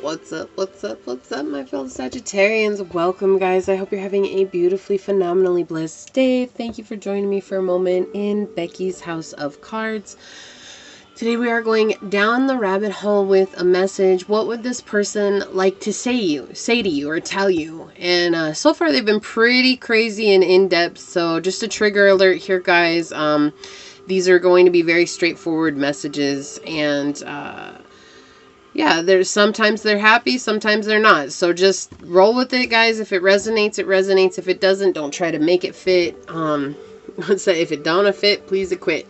What's up, what's up, what's up, my fellow Sagittarians? Welcome, guys. I hope you're having a beautifully, phenomenally blessed day. Thank you for joining me for a moment in Becky's House of Cards. Today we are going down the rabbit hole with a message. What would this person like to say to you or tell you? And so far they've been pretty crazy and in-depth, so just a trigger alert here, guys. These are going to be very straightforward messages, and yeah, there's sometimes they're happy, sometimes they're not. So just roll with it, guys. If it resonates, it resonates. If it doesn't, don't try to make it fit. Let's say if it don't fit, please quit.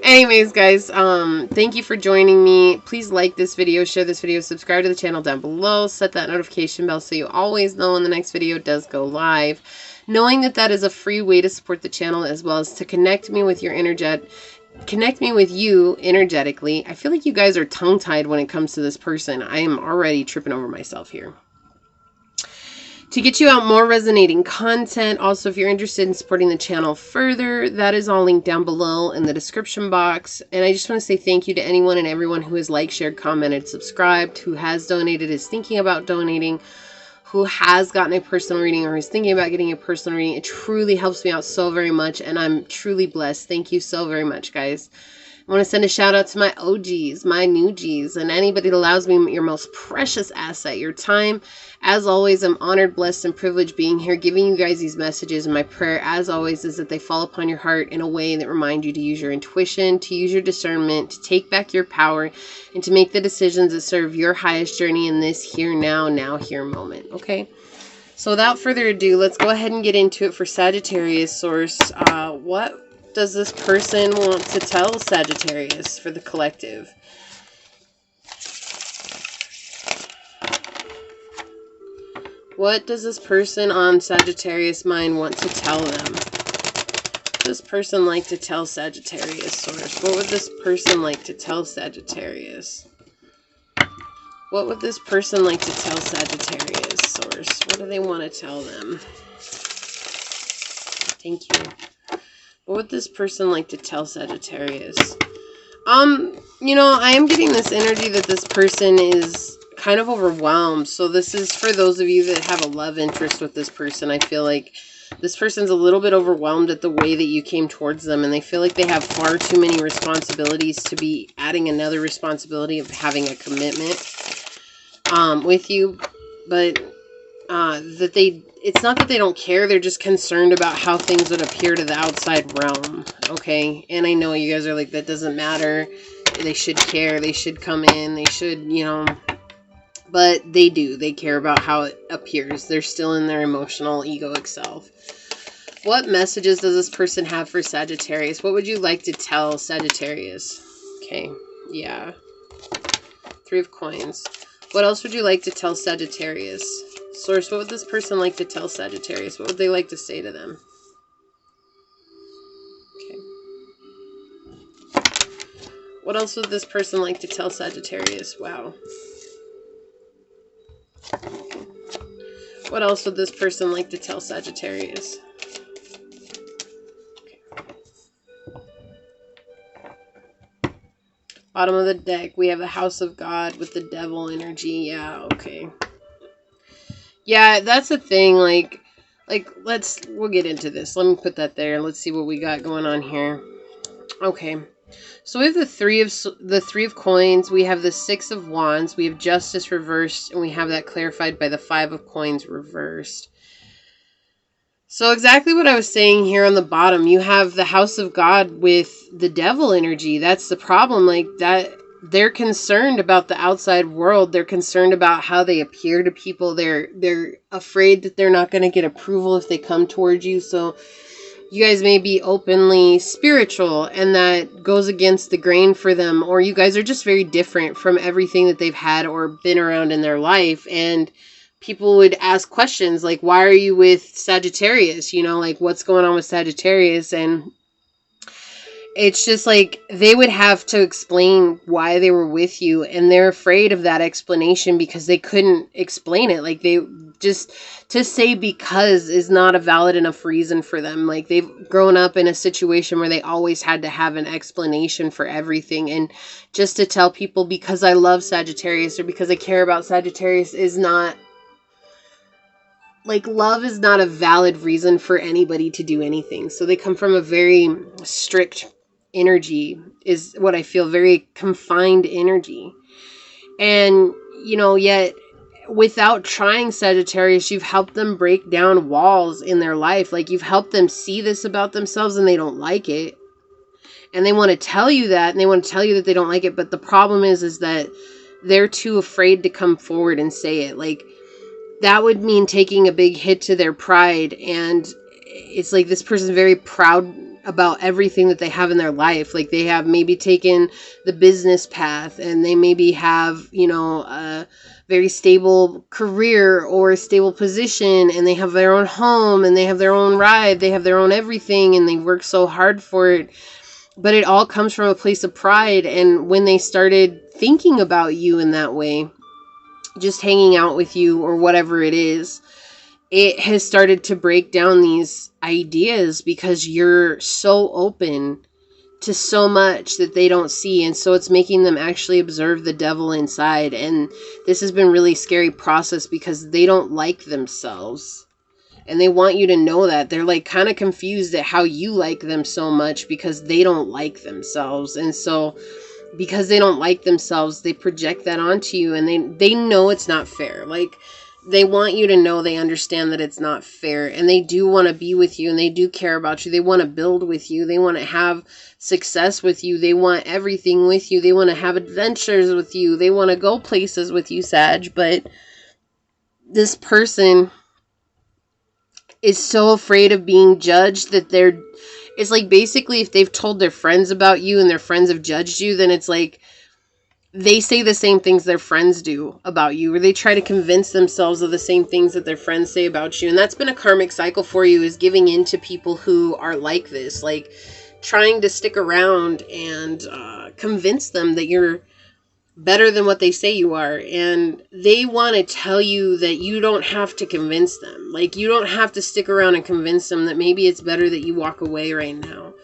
Anyways, guys, thank you for joining me. Please like this video, share this video, subscribe to the channel down below, set that notification bell so you always know when the next video does go live. Knowing that that is a free way to support the channel, as well as to connect me with you energetically. I feel like you guys are tongue-tied when it comes to this person. I am already tripping over myself here. To get you out more resonating content. Also, if you're interested in supporting the channel further, that is all linked down below in the description box. And I just want to say thank you to anyone and everyone who has liked, shared, commented, subscribed, who has donated, is thinking about donating, who has gotten a personal reading or is thinking about getting a personal reading. It truly helps me out so very much, and I'm truly blessed. Thank you so very much, guys. I want to send a shout out to my OGs, my new Gs, and anybody that allows me your most precious asset, your time. As always, I'm honored, blessed, and privileged being here, giving you guys these messages. And my prayer, as always, is that they fall upon your heart in a way that remind you to use your intuition, to use your discernment, to take back your power, and to make the decisions that serve your highest journey in this here, now, here moment. Okay? So without further ado, let's go ahead and get into it for Sagittarius source. What does this person want to tell Sagittarius for the collective? What does this person on Sagittarius mind want to tell them? What would this person like to tell Sagittarius source? What would this person like to tell Sagittarius? What would this person like to tell Sagittarius source? What do they want to tell them? Thank you. What would this person like to tell Sagittarius? You know, I am getting this energy that this person is kind of overwhelmed. So this is for those of you that have a love interest with this person. I feel like this person's a little bit overwhelmed at the way that you came towards them, and they feel like they have far too many responsibilities to be adding another responsibility of having a commitment with you. But it's not that they don't care, they're just concerned about how things would appear to the outside realm, okay? And I know you guys are like, that doesn't matter, they should care, they should come in, they should, you know, but they do, they care about how it appears. They're still in their emotional, egoic self. What messages does this person have for Sagittarius? What would you like to tell Sagittarius? Okay, yeah. 3 of Coins. What else would you like to tell Sagittarius? Source, what would this person like to tell Sagittarius? What would they like to say to them? Okay. What else would this person like to tell Sagittarius? Wow. Okay. What else would this person like to tell Sagittarius? Okay. Bottom of the deck, we have the House of God with the Devil energy. Yeah, okay. Yeah, that's the thing, like, we'll get into this. Let me put that there. Let's see what we got going on here. Okay. So we have the three of Coins, we have the 6 of Wands, we have Justice reversed, and we have that clarified by the 5 of Coins reversed. So exactly what I was saying here on the bottom, you have the House of God with the Devil energy. That's the problem, like that. They're concerned about the outside world. They're concerned about how they appear to people. They're afraid that they're not going to get approval if they come towards you. So you guys may be openly spiritual, and that goes against the grain for them. Or you guys are just very different from everything that they've had or been around in their life. And people would ask questions like, why are you with Sagittarius? You know, like, what's going on with Sagittarius? And it's just like they would have to explain why they were with you, and they're afraid of that explanation because they couldn't explain it. Like just to say because is not a valid enough reason for them. Like, they've grown up in a situation where they always had to have an explanation for everything. And just to tell people because I love Sagittarius or because I care about Sagittarius is not, like, love is not a valid reason for anybody to do anything. So they come from a very strict energy, is what I feel, very confined energy. And, you know, yet without trying, Sagittarius, you've helped them break down walls in their life. Like, you've helped them see this about themselves and they don't like it. And they want to tell you that, and they want to tell you that they don't like it. But the problem is that they're too afraid to come forward and say it. Like, that would mean taking a big hit to their pride. And it's like this person's very proud about everything that they have in their life. Like, they have maybe taken the business path, and they maybe have, you know, a very stable career or a stable position, and they have their own home, and they have their own ride, they have their own everything, and they work so hard for it. But it all comes from a place of pride. And when they started thinking about you in that way, just hanging out with you or whatever it is, it has started to break down these ideas because you're so open to so much that they don't see. And so it's making them actually observe the devil inside. And this has been really scary process because they don't like themselves. And they want you to know that. They're like kind of confused at how you like them so much because they don't like themselves. And so because they don't like themselves, they project that onto you, and they know it's not fair. Like, they want you to know they understand that it's not fair, and they do want to be with you, and they do care about you. They want to build with you. They want to have success with you. They want everything with you. They want to have adventures with you. They want to go places with you, Sag. But this person is so afraid of being judged that it's like, basically, if they've told their friends about you and their friends have judged you, then it's like they say the same things their friends do about you, or they try to convince themselves of the same things that their friends say about you. And that's been a karmic cycle for you, is giving in to people who are like this, like trying to stick around and convince them that you're better than what they say you are. And they want to tell you that you don't have to convince them. Like, you don't have to stick around and convince them that maybe it's better that you walk away right now.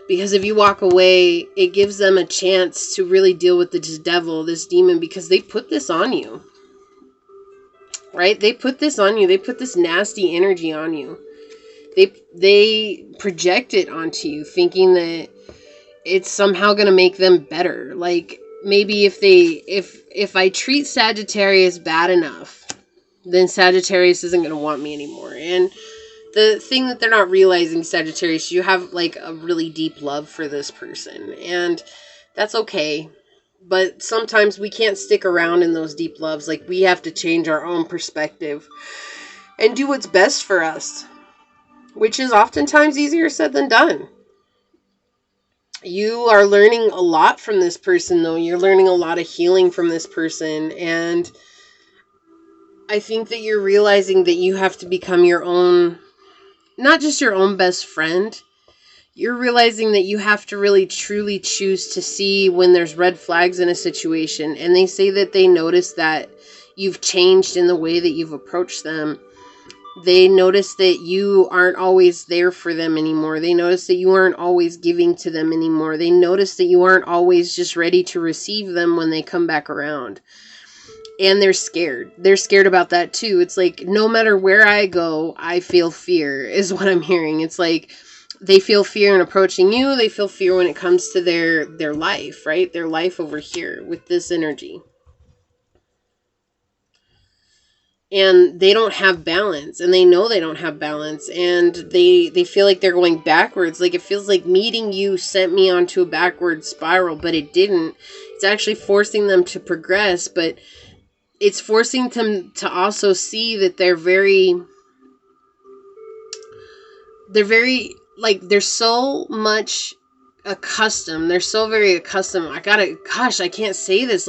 Because if you walk away, it gives them a chance to really deal with this devil, this demon, because they put this on you. Right? They put this on you. They put this nasty energy on you. They project it onto you, thinking that it's somehow going to make them better. Like, maybe if I treat Sagittarius bad enough, then Sagittarius isn't going to want me anymore. And the thing that they're not realizing, Sagittarius, you have like a really deep love for this person, and that's okay. But sometimes we can't stick around in those deep loves. Like, we have to change our own perspective and do what's best for us, which is oftentimes easier said than done. You are learning a lot from this person, though. You're learning a lot of healing from this person. And I think that you're realizing that you have to become your own, not just your own best friend. You're realizing that you have to really truly choose to see when there's red flags in a situation. And they say that they notice that you've changed in the way that you've approached them. They notice that you aren't always there for them anymore. They notice that you aren't always giving to them anymore. They notice that you aren't always just ready to receive them when they come back around. And they're scared. They're scared about that too. It's like, no matter where I go, I feel fear, is what I'm hearing. It's like, they feel fear in approaching you. They feel fear when it comes to their life, right? Their life over here with this energy. And they don't have balance, and they know they don't have balance, and they feel like they're going backwards. Like, it feels like meeting you sent me onto a backward spiral, but it didn't. It's actually forcing them to progress, but it's forcing them to also see that they're so much accustomed. They're so very accustomed. I can't say this.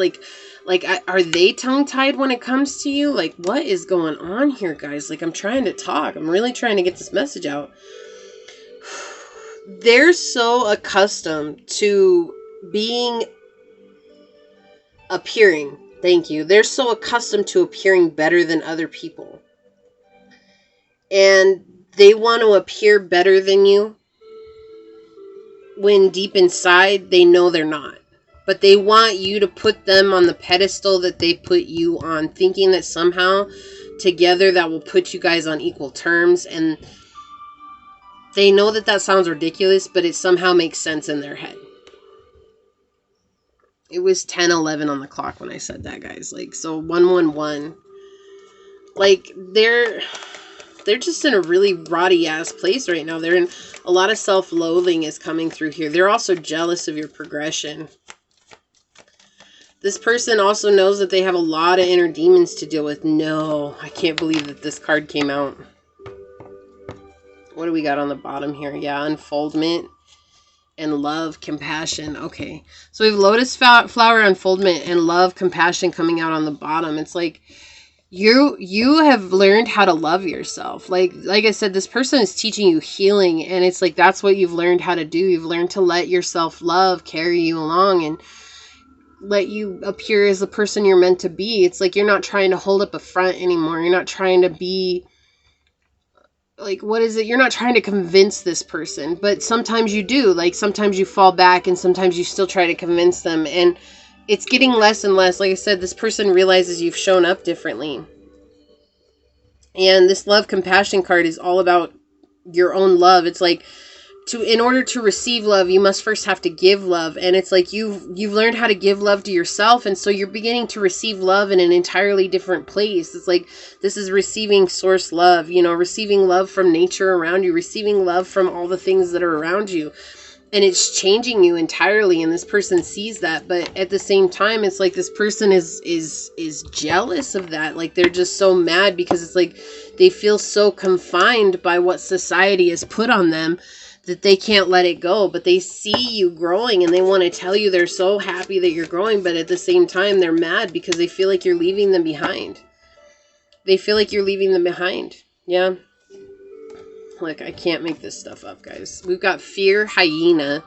Are they tongue-tied when it comes to you? Like, what is going on here, guys? Like, I'm trying to talk. I'm really trying to get this message out. They're so accustomed to appearing. Thank you. They're so accustomed to appearing better than other people. And they want to appear better than you when deep inside they know they're not. But they want you to put them on the pedestal that they put you on, thinking that somehow together that will put you guys on equal terms. And they know that that sounds ridiculous, but it somehow makes sense in their head. It was 10:11 on the clock when I said that, guys. Like, so 111. Like, they're just in a really rotty ass place right now. They're in a lot of self-loathing is coming through here. They're also jealous of your progression. This person also knows that they have a lot of inner demons to deal with. No, I can't believe that this card came out. What do we got on the bottom here? Yeah, unfoldment and love, compassion. Okay, so we have lotus flower, unfoldment, and love, compassion coming out on the bottom. It's like you have learned how to love yourself. Like I said, this person is teaching you healing, and it's like that's what you've learned how to do. You've learned to let your self-love carry you along and let you appear as the person you're meant to be. It's like you're not trying to hold up a front anymore. You're not trying to be like, what is it? You're not trying to convince this person, but sometimes you do. Like, sometimes you fall back and sometimes you still try to convince them, and it's getting less and less. Like I said, this person realizes you've shown up differently. And this love compassion card is all about your own love. It's like, in order to receive love, you must first have to give love. And it's like you've learned how to give love to yourself, and so you're beginning to receive love in an entirely different place. It's like this is receiving source love, you know, receiving love from nature around you, receiving love from all the things that are around you. And it's changing you entirely, and this person sees that. But at the same time, it's like this person is jealous of that. Like, they're just so mad because it's like they feel so confined by what society has put on them that they can't let it go. But they see you growing and they want to tell you they're so happy that you're growing, but at the same time they're mad because they feel like you're leaving them behind. They feel like you're leaving them behind. Yeah. Look, I can't make this stuff up, guys. We've got fear, hyena,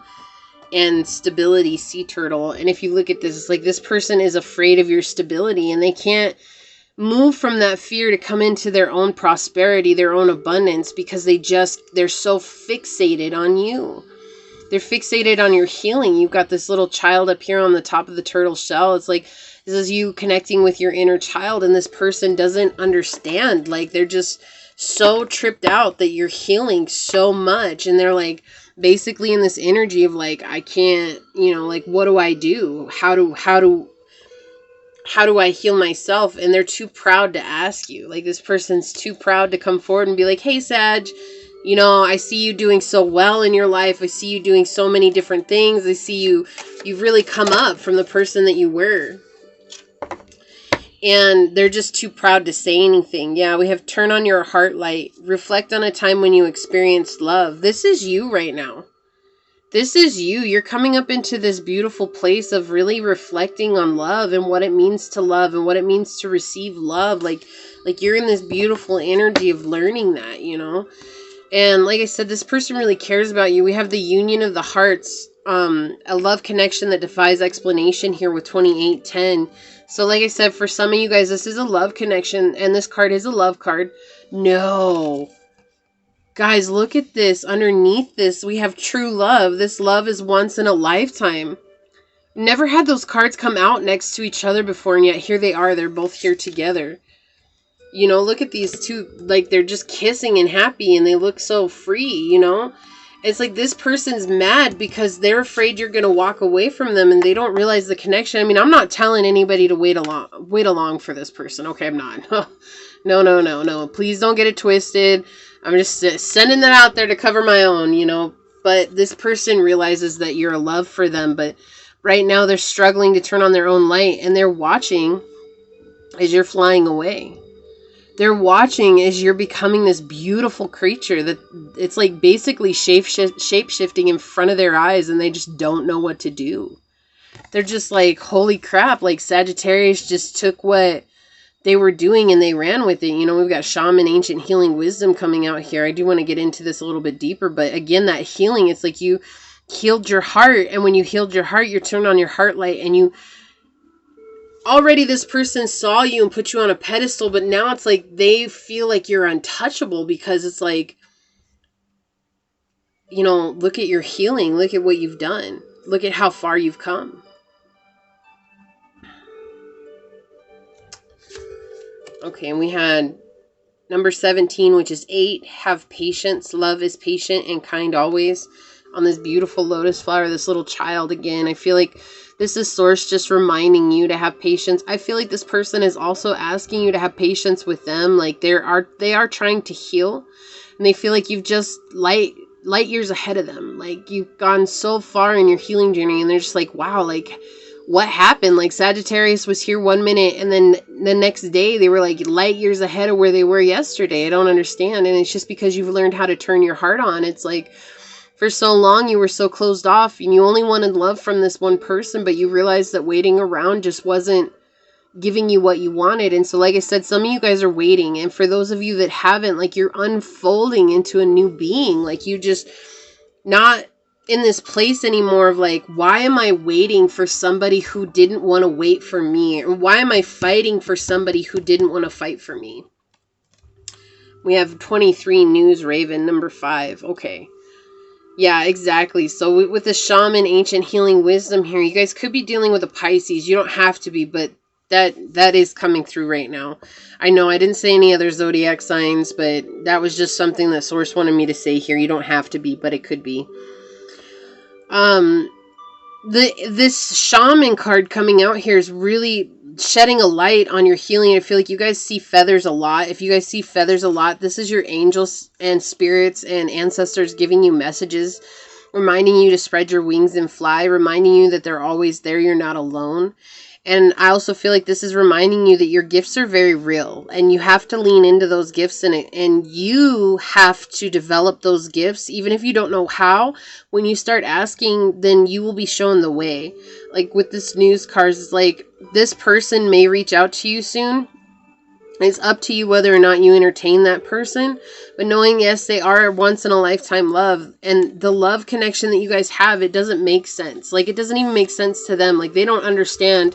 and stability, sea turtle. And if you look at this, it's like this person is afraid of your stability, and they can't move from that fear to come into their own prosperity, their own abundance, because they're so fixated on you. They're fixated on your healing. You've got this little child up here on the top of the turtle shell. It's like this is you connecting with your inner child, and this person doesn't understand. Like, they're just so tripped out that you're healing so much, and they're like basically in this energy of like, I can't, you know, like, what do I do? How do I heal myself? And they're too proud to ask you. Like, this person's too proud to come forward and be like, hey, Sag, you know, I see you doing so well in your life. I see you doing so many different things. I see you've really come up from the person that you were. And they're just too proud to say anything. Yeah, we have turn on your heart light. Reflect on a time when you experienced love. This is you right now. This is you. You're coming up into this beautiful place of really reflecting on love and what it means to love and what it means to receive love. Like you're in this beautiful energy of learning that, you know. And like I said, this person really cares about you. We have the union of the hearts, a love connection that defies explanation here with 2810. So like I said, for some of you guys, this is a love connection, and this card is a love card. No. Guys, look at this. Underneath this, we have true love. This love is once in a lifetime. Never had those cards come out next to each other before, and yet here they are. They're both here together. You know, look at these two. Like, they're just kissing and happy, and they look so free, you know? It's like this person's mad because they're afraid you're going to walk away from them, and they don't realize the connection. I mean, I'm not telling anybody to wait along for this person. Okay, I'm not. No. Please don't get it twisted. I'm just sending that out there to cover my own, you know. But this person realizes that you're a love for them, but right now they're struggling to turn on their own light, and they're watching as you're flying away. They're watching as you're becoming this beautiful creature that it's like basically shape-shifting in front of their eyes, and they just don't know what to do. They're just like, holy crap, like Sagittarius just took what they were doing and they ran with it. You know, we've got shaman, ancient healing wisdom coming out here. I do want to get into this a little bit deeper, but again, that healing, it's like you healed your heart, and when you healed your heart, you turned on your heart light, and already this person saw you and put you on a pedestal, but now it's like they feel like you're untouchable because it's like, you know, look at your healing. Look at what you've done. Look at how far you've come. Okay, and we had number 17, which is 8. Have patience. Love is patient and kind always. On this beautiful lotus flower, this little child again. I feel like this is Source just reminding you to have patience. I feel like this person is also asking you to have patience with them. Like they are trying to heal, and they feel like you've just light years ahead of them. Like you've gone so far in your healing journey, and they're just like, wow, like what happened? Like Sagittarius was here 1 minute, and then the next day they were like light years ahead of where they were yesterday. I don't understand. And it's just because you've learned how to turn your heart on. It's like, for so long you were so closed off and you only wanted love from this one person, but you realized that waiting around just wasn't giving you what you wanted. And so like I said, some of you guys are waiting, and for those of you that haven't, like you're unfolding into a new being. Like you just not in this place anymore of like, why am I waiting for somebody who didn't want to wait for me? Or why am I fighting for somebody who didn't want to fight for me? We have 23 News Raven, number 5. Okay. Yeah, exactly. So with the shaman, ancient healing wisdom here, you guys could be dealing with a Pisces. You don't have to be, but that is coming through right now. I know I didn't say any other zodiac signs, but that was just something that Source wanted me to say here. You don't have to be, but it could be. This shaman card coming out here is really shedding a light on your healing. I feel like you guys see feathers a lot. If you guys see feathers a lot, this is your angels and spirits and ancestors giving you messages, reminding you to spread your wings and fly, reminding you that they're always there. You're not alone. And I also feel like this is reminding you that your gifts are very real, and you have to lean into those gifts, and you have to develop those gifts. Even if you don't know how, when you start asking, then you will be shown the way. Like with this news cards, it's like this person may reach out to you soon. It's up to you whether or not you entertain that person, but knowing, yes, they are once in a lifetime love, and the love connection that you guys have, it doesn't make sense. Like it doesn't even make sense to them. Like they don't understand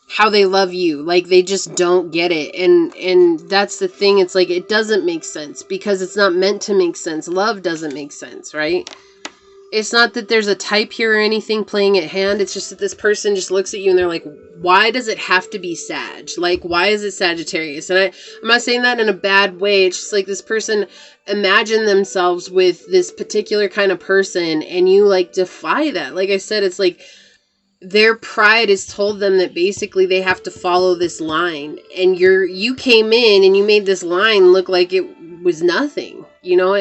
how they love you. Like they just don't get it. And that's the thing. It's like, it doesn't make sense because it's not meant to make sense. Love doesn't make sense, right? It's not that there's a type here or anything playing at hand. It's just that this person just looks at you and they're like, why does it have to be Sag? Like, why is it Sagittarius? And I'm not saying that in a bad way. It's just like this person imagined themselves with this particular kind of person, and you like defy that. Like I said, it's like their pride has told them that basically they have to follow this line, and you came in and you made this line look like it was nothing. You know,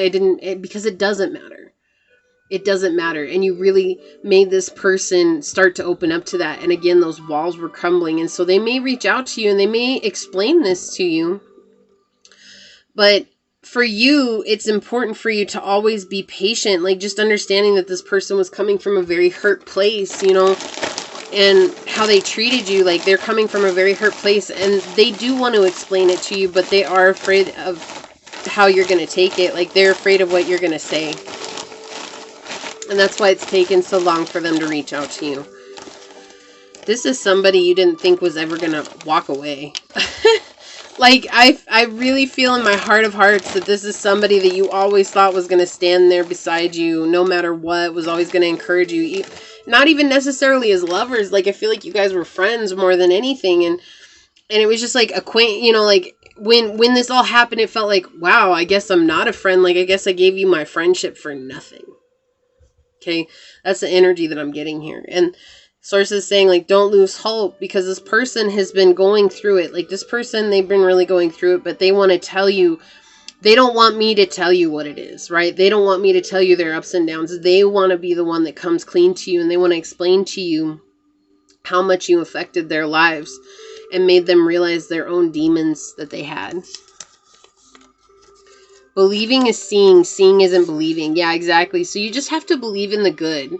because it doesn't matter. It doesn't matter. And you really made this person start to open up to that. And again, those walls were crumbling. And so they may reach out to you and they may explain this to you. But for you, it's important for you to always be patient. Like just understanding that this person was coming from a very hurt place, you know, and how they treated you. Like they're coming from a very hurt place, and they do want to explain it to you, but they are afraid of how you're going to take it. Like they're afraid of what you're going to say. And that's why it's taken so long for them to reach out to you. This is somebody you didn't think was ever going to walk away. Like, I really feel in my heart of hearts that this is somebody that you always thought was going to stand there beside you no matter what, was always going to encourage you. Not even necessarily as lovers. Like, I feel like you guys were friends more than anything. And it was just like you know, like when this all happened, it felt like, wow, I guess I'm not a friend. Like, I guess I gave you my friendship for nothing. Okay, that's the energy that I'm getting here. And Source is saying, like, don't lose hope, because this person has been going through it. Like, this person, they've been really going through it, but they want to tell you, they don't want me to tell you what it is, right? They don't want me to tell you their ups and downs. They want to be the one that comes clean to you, and they want to explain to you how much you affected their lives and made them realize their own demons that they had. Believing is seeing. Seeing isn't believing. Yeah, exactly. So you just have to believe in the good,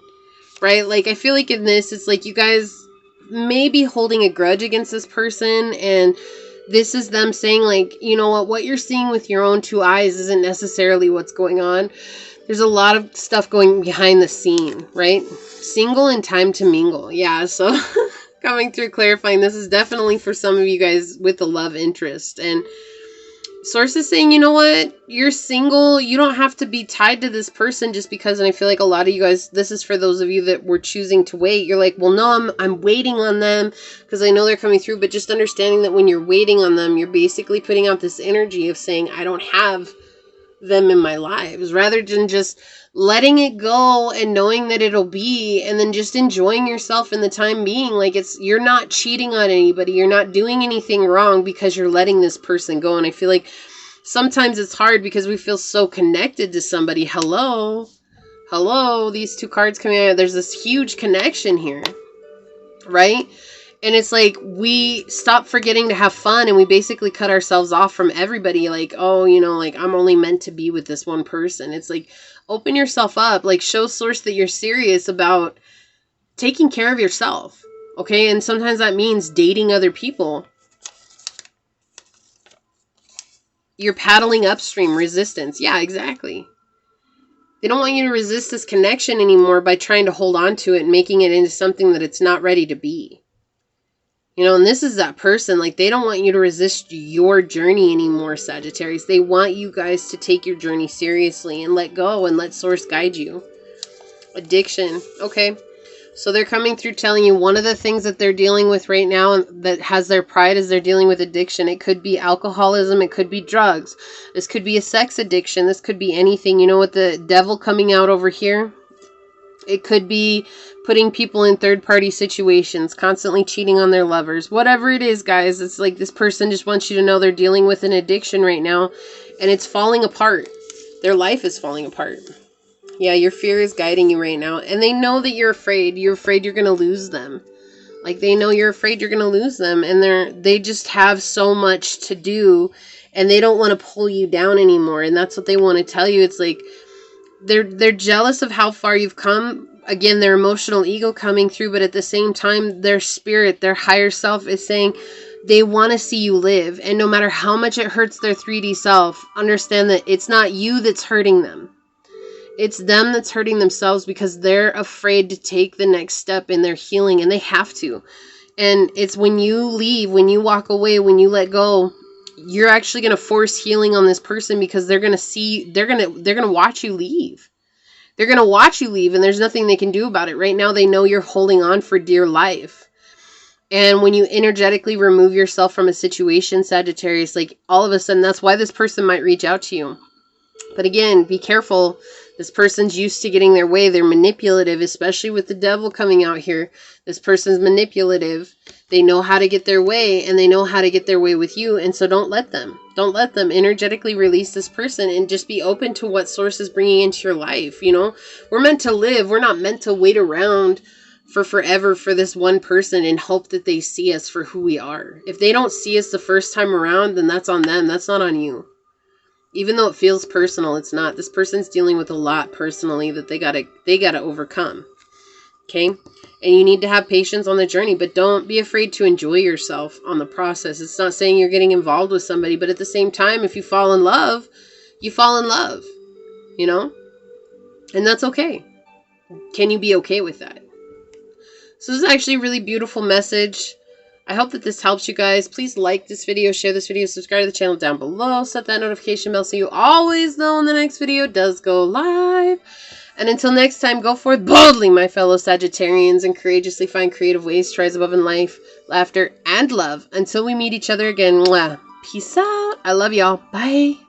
right? Like, I feel like in this, it's like you guys may be holding a grudge against this person, and this is them saying, like, you know what you're seeing with your own two eyes isn't necessarily what's going on. There's a lot of stuff going behind the scene, right? Single and time to mingle. Yeah, so Coming through clarifying, this is definitely for some of you guys with a love interest. And Source is saying, you know what? You're single. You don't have to be tied to this person just because. And I feel like a lot of you guys, this is for those of you that were choosing to wait. You're like, well, no, I'm waiting on them because I know they're coming through. But just understanding that when you're waiting on them, you're basically putting out this energy of saying, I don't have them in my lives, rather than just letting it go and knowing that it'll be, and then just enjoying yourself in the time being. Like, you're not cheating on anybody, you're not doing anything wrong because you're letting this person go. And I feel like sometimes it's hard because we feel so connected to somebody. Hello, these two cards coming out, there's this huge connection here, right? And it's like we stop forgetting to have fun, and we basically cut ourselves off from everybody. Like, oh, you know, like, I'm only meant to be with this one person. It's like, open yourself up. Like, show Source that you're serious about taking care of yourself. Okay? And sometimes that means dating other people. You're paddling upstream. Resistance. Yeah, exactly. They don't want you to resist this connection anymore by trying to hold on to it and making it into something that it's not ready to be. You know, and this is that person, like, they don't want you to resist your journey anymore, Sagittarius. They want you guys to take your journey seriously and let go and let Source guide you. Addiction. Okay. So they're coming through telling you one of the things that they're dealing with right now that has their pride is they're dealing with addiction. It could be alcoholism. It could be drugs. This could be a sex addiction. This could be anything. You know, with the devil coming out over here, it could be putting people in third-party situations, constantly cheating on their lovers. Whatever it is, guys, it's like this person just wants you to know they're dealing with an addiction right now, and it's falling apart. Their life is falling apart. Yeah, your fear is guiding you right now, and they know that you're afraid. You're afraid you're going to lose them. Like, they know you're afraid you're going to lose them, and they just have so much to do, and they don't want to pull you down anymore, and that's what they want to tell you. It's like they're jealous of how far you've come. Again, their emotional ego coming through, but at the same time, their spirit, their higher self is saying they want to see you live. And no matter how much it hurts their 3D self, understand that it's not you that's hurting them. It's them that's hurting themselves because they're afraid to take the next step in their healing, and they have to. And it's when you leave, when you walk away, when you let go, you're actually going to force healing on this person because they're going to see, they're going to watch you leave. They're going to watch you leave, and there's nothing they can do about it. Right now, they know you're holding on for dear life. And when you energetically remove yourself from a situation, Sagittarius, like, all of a sudden, that's why this person might reach out to you. But again, be careful. This person's used to getting their way. They're manipulative, especially with the devil coming out here. This person's manipulative. They know how to get their way, and they know how to get their way with you. And so don't let them. Don't let them. Energetically release this person and just be open to what Source is bringing into your life. You know, we're meant to live. We're not meant to wait around for forever for this one person and hope that they see us for who we are. If they don't see us the first time around, then that's on them. That's not on you. Even though it feels personal, it's not. This person's dealing with a lot personally that they gotta overcome. Okay? And you need to have patience on the journey, but don't be afraid to enjoy yourself on the process. It's not saying you're getting involved with somebody, but at the same time, if you fall in love, you fall in love. You know? And that's okay. Can you be okay with that? So this is actually a really beautiful message. I hope that this helps you guys. Please like this video, share this video, subscribe to the channel down below, set that notification bell so you always know when the next video does go live. And until next time, go forth boldly, my fellow Sagittarians, and courageously find creative ways to rise above in life, laughter, and love. Until we meet each other again, mwah. Peace out. I love y'all. Bye.